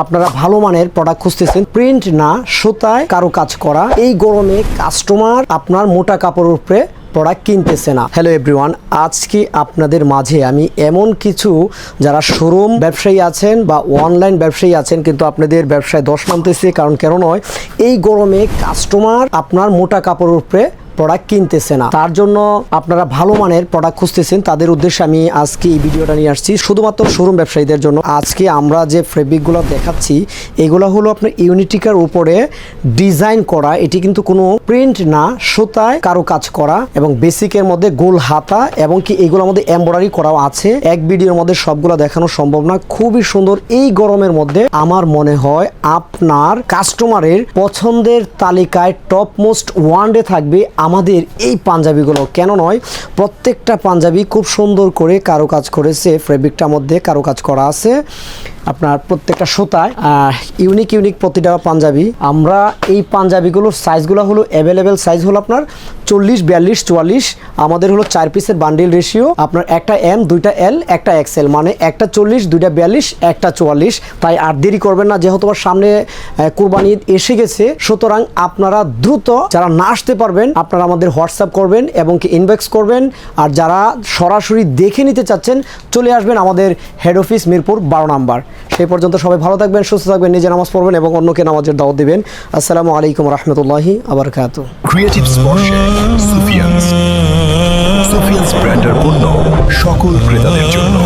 আপনারা ভালো মানের প্রোডাক্ট খুঁজতেছেন, প্রিন্ট না সুতায় কারো কাজ করা। এই গরমে কাস্টমার আপনার মোটা কাপড়ের উপরে প্রোডাক্ট কিনতেছে না। হ্যালো এভরিওয়ান, আজকে আপনাদের মাঝে আমি এমন কিছু যারা শোরুম ব্যবসায়ী আছেন বা অনলাইন ব্যবসায়ী আছেন কিন্তু আপনাদের ব্যবসায় দশ নামতেছে, কারণ কেন নয়, এই গরমে কাস্টমার আপনার মোটা কাপড়ের উপরে প্রোডাক্ট কিনতেছে না। তার জন্য আপনারা ভালো মানের প্রোডাক্ট খুঁজতেছেন, তাদের উদ্দেশ্যে আমি আজকে এই ভিডিওটা নিয়ে আসছি শুধুমাত্র শোরুম ব্যবসায়ীদের জন্য। আজকে আমরা যে ফেব্রিকগুলো দেখাচ্ছি এগুলো হলো আপনার ইউনিটিকার উপরে ডিজাইন করা। এটি কিন্তু কোনো প্রিন্ট না, সুতায় কারো কাজ করা এবং বেসিকের মধ্যে গোল হাতা এবং কি এগুলোর মধ্যে এমব্রয়ডারি করাও আছে। এক ভিডিওর মধ্যে সবগুলো দেখানো সম্ভব না। খুবই সুন্দর। এই গরমের মধ্যে আমার মনে হয় আপনার কাস্টমারের পছন্দের তালিকায় টপ মোস্ট ওয়ানডে থাকবে আমাদের এই পাঞ্জাবিগুলো। কেন নয়, প্রত্যেকটা পাঞ্জাবি খুব সুন্দর করে কারুকাজ করেছে, ফেব্রিকটার মধ্যে কারুকাজ করা আছে আপনার প্রত্যেকটা সুতায় ইউনিক প্রতিটা পাঞ্জাবি। আমরা এই পাঞ্জাবিগুলোর সাইজগুলো হলো অ্যাভেলেবেল সাইজ হলো আপনার 40, 42, 44। আমাদের হলো 4 পিসের বান্ডিল রেশিও, আপনার একটা এম, দুইটা এল, একটা এক্সেল, মানে একটা 40, দুইটা 42, একটা 44। তাই আর দেরি করবেন না, যেহেতু আমার সামনে কুরবানি ঈদ এসে গেছে, সুতরাং আপনারা দ্রুত যারা না আসতে পারবেন আপনারা আমাদের হোয়াটসঅ্যাপ করবেন এবং কি ইনবক্স করবেন। আর যারা সরাসরি দেখে নিতে চাচ্ছেন চলে আসবেন আমাদের হেড অফিস মিরপুর 12 নাম্বার। সেই পর্যন্ত সবাই ভালো থাকবেন, সুস্থ থাকবেন, নিজে নামাজ পড়বেন এবং অন্যকে নামাজের দাওয়াত দিবেন। আসসালামু আলাইকুম রহমতুল্লাহি আ বারাকাতুহু। ক্রিয়েটিভ স্পর্শে সুফিয়ানস ব্র্যান্ডের পণ্য সকল ক্রেতাদের জন্য।